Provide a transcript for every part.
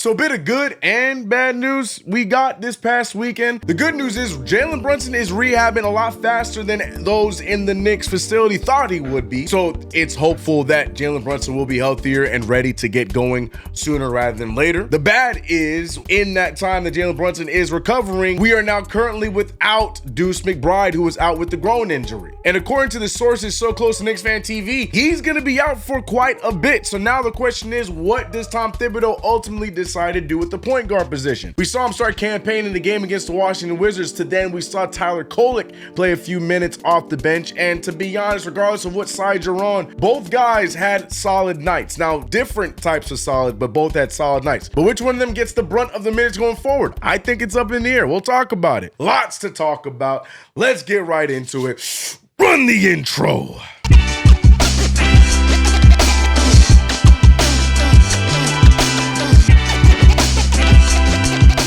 So a bit of good and bad news we got this past weekend. The good news is Jalen Brunson is rehabbing a lot faster than those in the Knicks facility thought he would be. So it's hopeful that Jalen Brunson will be healthier and ready to get going sooner rather than later. The bad is in that time that Jalen Brunson is recovering, we are now currently without Deuce McBride, who was out with the groin injury. And according to the sources so close to Knicks Fan TV, he's going to be out for quite a bit. So now the question is, what does Tom Thibodeau ultimately decide to do with the point guard position? We saw him start Cam Payne in the game against the Washington Wizards, to then we saw Tyler Kolek play a few minutes off the bench. And to be honest, regardless of what side you're on, both guys had solid nights. Now, different types of solid, but both had solid nights. But which one of them gets the brunt of the minutes going forward? I think it's up in the air. We'll talk about it. Lots to talk about. Let's get right into it. Run the intro.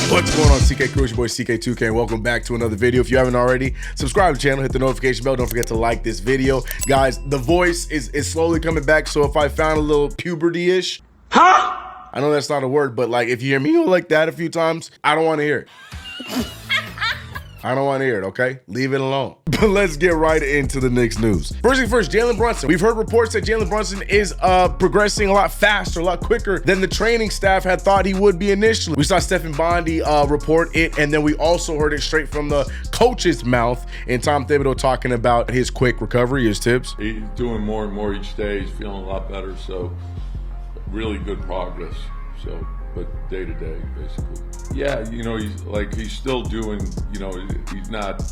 What's going on, CK Crew? It's your boy CK2K, and welcome back to another video. If you haven't already, subscribe to the channel, hit the notification bell. Don't forget to like this video. Guys, the voice is slowly coming back, so if I found a little puberty-ish, I know that's not a word, but like if you hear me like that a few times, I don't want to hear it. I don't want to hear it, okay? Leave it alone. But let's get right into the Knicks news. First thing first, Jalen Brunson. We've heard reports that Jalen Brunson is progressing a lot faster, a lot quicker than the training staff had thought he would be initially. We saw Stephen Bondi report it, and then we also heard it straight from the coach's mouth in Tom Thibodeau talking about his quick recovery, his tips. He's doing more and more each day. He's feeling a lot better, so really good progress. So, but day to day, basically. Yeah, you know, he's still doing, you know, he's not,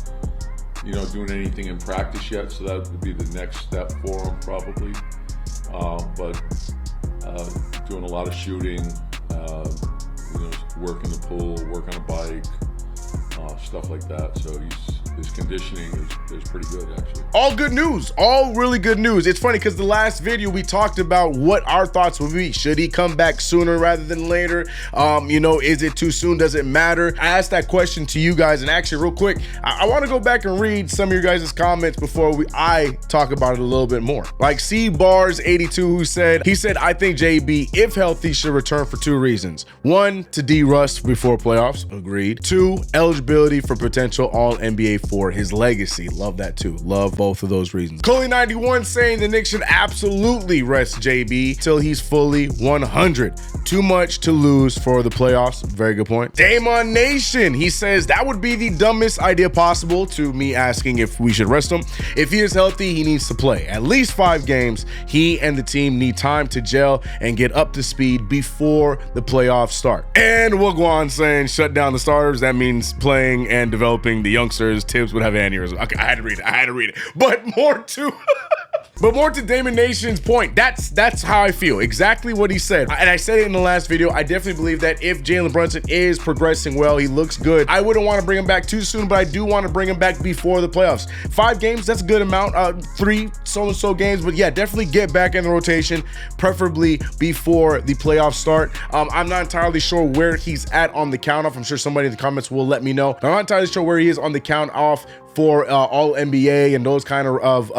you know, doing anything in practice yet, so that would be the next step for him probably. But doing a lot of shooting, you know, work in the pool, work on a bike, stuff like that. So his conditioning is pretty good, actually. All good news, all really good news. It's funny because the last video we talked about what our thoughts would be. Should he come back sooner rather than later? You know, is it too soon? Does it matter? I asked that question to you guys, and actually real quick, I want to go back and read some of your guys' comments before I talk about it a little bit more. Like C-Bars82, who said, I think JB, if healthy, should return for two reasons. One, to de-rust before playoffs. Agreed. Two, eligibility for potential All-NBA for his legacy. Love that too. Love both of those reasons. Coley91 saying the Knicks should absolutely rest JB till he's fully 100. Too much to lose for the playoffs. Very good point. Damon Nation, he says that would be the dumbest idea possible, to me asking if we should rest him. If he is healthy, he needs to play at least 5 games. He and the team need time to gel and get up to speed before the playoffs start. And Wagwan saying shut down the starters. That means playing and developing the youngsters. Tibbs would have aneurysm. Okay, I had to read it. But more to Damon Nation's point, that's how I feel. Exactly what he said. And I said it in the last video. I definitely believe that if Jalen Brunson is progressing well, he looks good, I wouldn't want to bring him back too soon, but I do want to bring him back before the playoffs. 5 games, that's a good amount. 3 so-and-so games, but yeah, definitely get back in the rotation, preferably before the playoffs start. I'm not entirely sure where he's at on the count off. I'm sure somebody in the comments will let me know. I'm not entirely sure where he is on the count off for all NBA and those kind of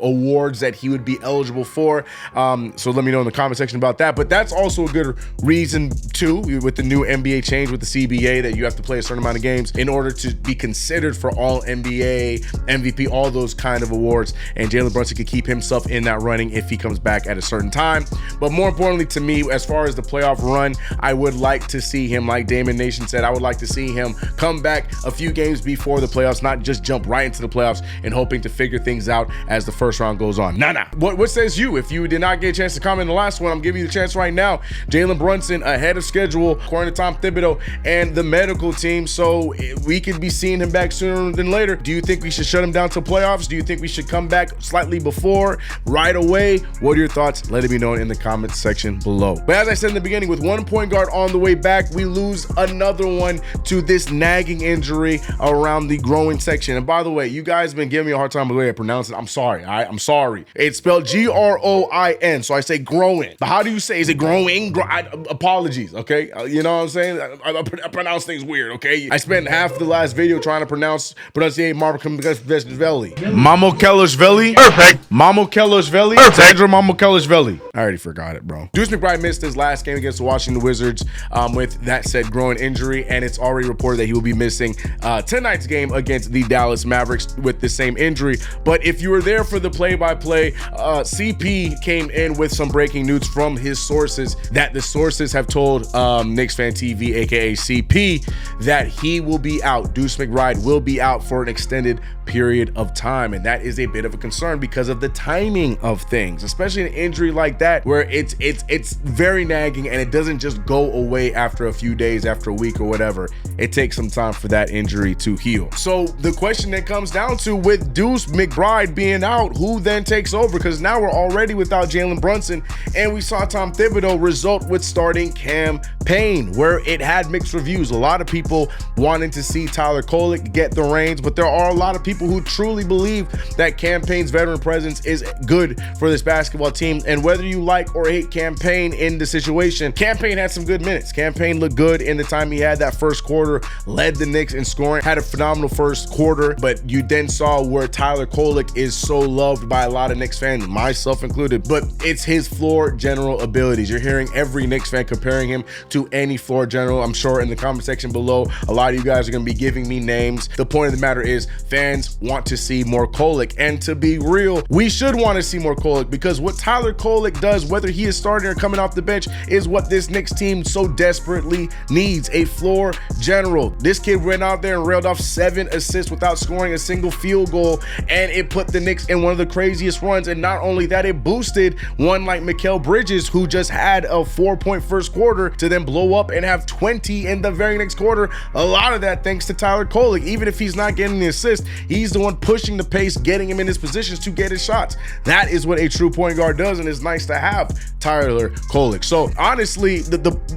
awards that he would be eligible for. So let me know in the comment section about that. But that's also a good reason too, with the new NBA change with the CBA, that you have to play a certain amount of games in order to be considered for all NBA, MVP, all those kind of awards. And Jalen Brunson could keep himself in that running if he comes back at a certain time. But more importantly to me, as far as the playoff run, I would like to see him, like Damon Nation said, I would like to see him come back a few games before the playoffs, not just jump right into the playoffs and hoping to figure things out as the first round goes on. Nah. What says you? If you did not get a chance to comment in the last one, I'm giving you the chance right now. Jalen Brunson ahead of schedule, according to Tom Thibodeau and the medical team, so we could be seeing him back sooner than later. Do you think we should shut him down till playoffs? Do you think we should come back slightly before, right away? What are your thoughts? Let it be known in the comments section below. But as I said in the beginning, with one point guard on the way back, we lose another one to this nagging injury around the growing section. And by the way, you guys have been giving me a hard time with the way I pronounce it. I'm sorry. All right, I'm sorry. It's spelled Groin. So I say growing. But how do you say? Is it growing? Apologies. Okay, you know what I'm saying? I pronounce things weird. Okay, I spent half the last video trying to pronunciate Mamokelishvili. Perfect. Mamokelishvili. Sandra Mamokelishvili. I already forgot it, bro. Deuce McBride missed his last game against the Washington Wizards with that said groin injury, and it's already reported that he will be missing tonight's game against the Dallas Mavericks with the same injury. But if you were there for the play-by-play, CP came in with some breaking news from his sources that the sources have told Knicks Fan TV, aka CP, that he will be out. Deuce McBride will be out for an extended period of time, and that is a bit of a concern because of the timing of things, especially an injury like that where it's very nagging and it doesn't just go away after a few days, after a week or whatever. It takes some time for that injury to heal. So the question that comes down to, with Deuce McBride being out, who then takes over? Because now we're already without Jalen Brunson, and we saw Tom Thibodeau result with starting Cam Payne, where it had mixed reviews. A lot of people wanting to see Tyler Kolek get the reins, but there are a lot of people who truly believe that Cam Payne's veteran presence is good for this basketball team. And whether you like or hate Cam Payne in the situation, Cam Payne had some good minutes. Cam Payne looked good in the time he had that first quarter, led the Knicks in scoring, had a phenomenal first quarter, but you then saw where Tyler Kolek is so loved by a lot of Knicks fans, myself included, but it's his floor general abilities. You're hearing every Knicks fan comparing him to any floor general. I'm sure in the comment section below, a lot of you guys are going to be giving me names. The point of the matter is fans want to see more Kolek, and to be real, we should want to see more Kolek, because what Tyler Kolek does, whether he is starting or coming off the bench, is what this Knicks team so desperately needs: a floor general. This kid went out there and railed off 7 assists without scoring a single field goal, and it put the Knicks in one of the craziest runs. And not only that, it boosted one like Mikal Bridges, who just had a 4-point first quarter, to then blow up and have 20 in the very next quarter. A lot of that thanks to Tyler Kolek. Even if he's not getting the assist, he's the one pushing the pace, getting him in his positions to get his shots. That is what a true point guard does, and it's nice to have Tyler Kolek. So honestly,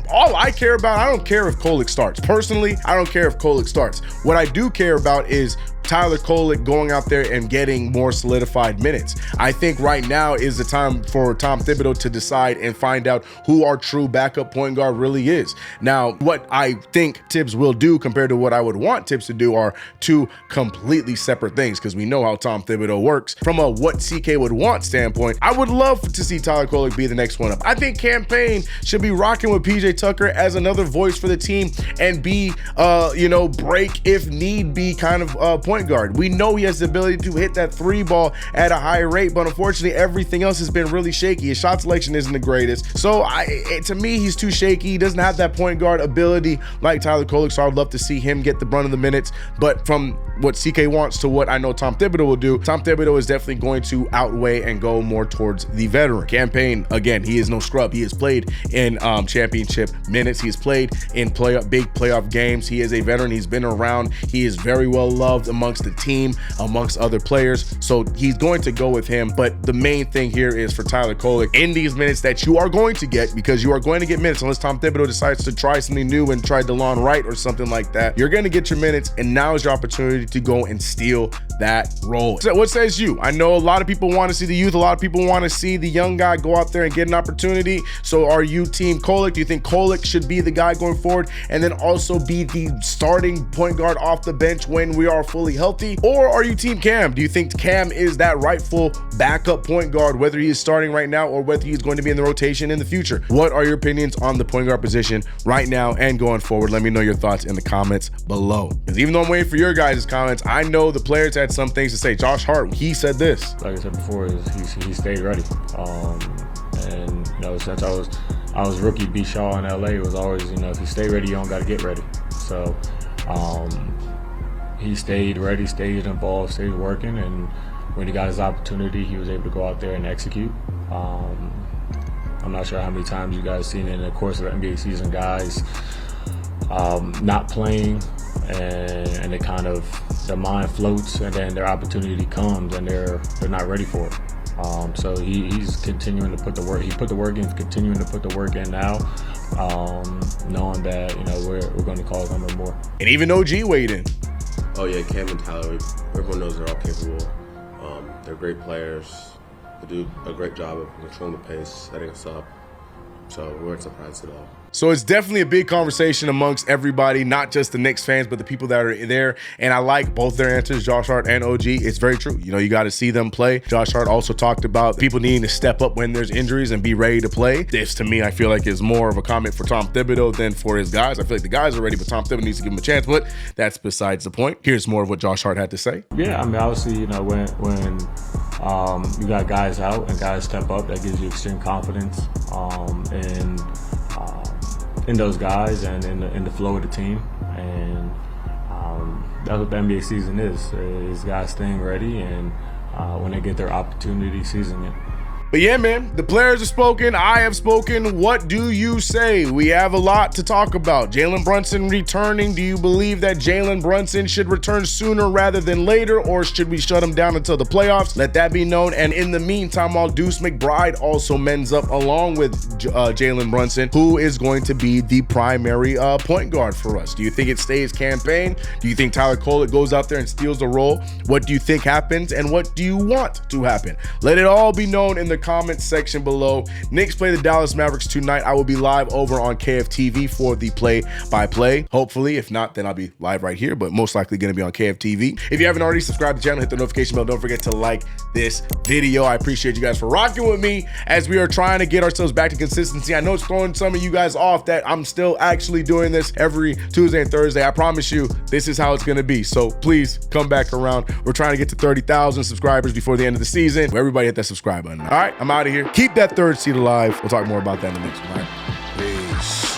all I care about, I don't care if Kolek starts. Personally, I don't care if Kolek starts. What I do care about is Tyler Kolek going out there and getting more solidified minutes. I think right now is the time for Tom Thibodeau to decide and find out who our true backup point guard really is. Now, what I think Tibbs will do compared to what I would want Tibbs to do are two completely separate things, because we know how Tom Thibodeau works. From a what CK would want standpoint, I would love to see Tyler Kolek be the next one up. I think Cam Payne should be rocking with PJ Tucker as another voice for the team and be, break if need be kind of point guard. We know he has the ability to hit that 3 ball at a high rate, but unfortunately everything else has been really shaky. His shot selection isn't the greatest. So to me, he's too shaky. He doesn't have that point guard ability like Tyler Kolek, so I'd love to see him get the brunt of the minutes. But from what CK wants to what I know Tom Thibodeau will do, Tom Thibodeau is definitely going to outweigh and go more towards the veteran. Cam Payne, again, he is no scrub. He has played in championship minutes. He has played in big playoff games. He is a veteran. He's been around. He is very well loved amongst the team, amongst other players. So he's going to go with him. But the main thing here is for Tyler Kolek, in these minutes that you are going to get, because you are going to get minutes unless Tom Thibodeau decides to try something new and try DeLon Wright or something like that. You're going to get your minutes, and now is your opportunity to go and steal that role. So what says you? I know a lot of people want to see the youth. A lot of people want to see the young guy go out there and get an opportunity. So are you team Kolek? Do you think Kolek should be the guy going forward and then also be the starting point guard off the bench when we are fully healthy? Or are you team Cam? Do you think Cam is that rightful backup point guard, whether he is starting right now or whether he's going to be in the rotation in the future? What are your opinions on the point guard position right now and going forward? Let me know your thoughts in the comments below. Because even though I'm waiting for your guys' comments, I know the players had some things to say. Josh Hart, he said this. Like I said before, he stayed ready. And since I was rookie B Shaw in LA, it was always, if you stay ready, you don't got to get ready. So he stayed ready, stayed involved, stayed working, and when he got his opportunity, he was able to go out there and execute. I'm not sure how many times you guys seen in the course of the NBA season guys not playing, and they kind of, their mind floats, and then their opportunity comes and they're not ready for it. So he's continuing to put the work. He put the work in, continuing to put the work in now, knowing that we're going to call him more. And even OG weighed in. Oh yeah, Cam and Tyler, everyone knows they're all capable. They're great players. They do a great job of controlling the pace, setting us up. So we weren't surprised at all. So it's definitely a big conversation amongst everybody, not just the Knicks fans, but the people that are there. And I like both their answers, Josh Hart and OG. It's very true. You know, you got to see them play. Josh Hart also talked about people needing to step up when there's injuries and be ready to play. This, to me, I feel like is more of a comment for Tom Thibodeau than for his guys. I feel like the guys are ready, but Tom Thibodeau needs to give them a chance. But that's besides the point. Here's more of what Josh Hart had to say. Yeah, I mean, obviously, you know, when you got guys out and guys step up, that gives you extreme confidence in those guys and in the flow of the team. And that's what the NBA season is guys staying ready and when they get their opportunity, seizing it. But yeah, man, the players have spoken. I have spoken. What do you say? We have a lot to talk about. Jalen Brunson returning. Do you believe that Jalen Brunson should return sooner rather than later, or should we shut him down until the playoffs? Let that be known. And in the meantime, while Deuce McBride also mends up along with Jalen Brunson, who is going to be the primary point guard for us? Do you think it stays Cam Payne? Do you think Tyler Kolek goes out there and steals the role? What do you think happens, and what do you want to happen? Let it all be known in the comments section below. Knicks play the Dallas Mavericks tonight. I will be live over on KFTV for the play-by-play. Hopefully, if not, then I'll be live right here, but most likely going to be on KFTV. If you haven't already subscribed to the channel, hit the notification bell. Don't forget to like this video. I appreciate you guys for rocking with me as we are trying to get ourselves back to consistency. I know it's throwing some of you guys off that I'm still actually doing this every Tuesday and Thursday. I promise you, this is how it's going to be. So please come back around. We're trying to get to 30,000 subscribers before the end of the season. Everybody hit that subscribe button. All right, I'm out of here. Keep that third seed alive. We'll talk more about that in the next one. All right? Peace.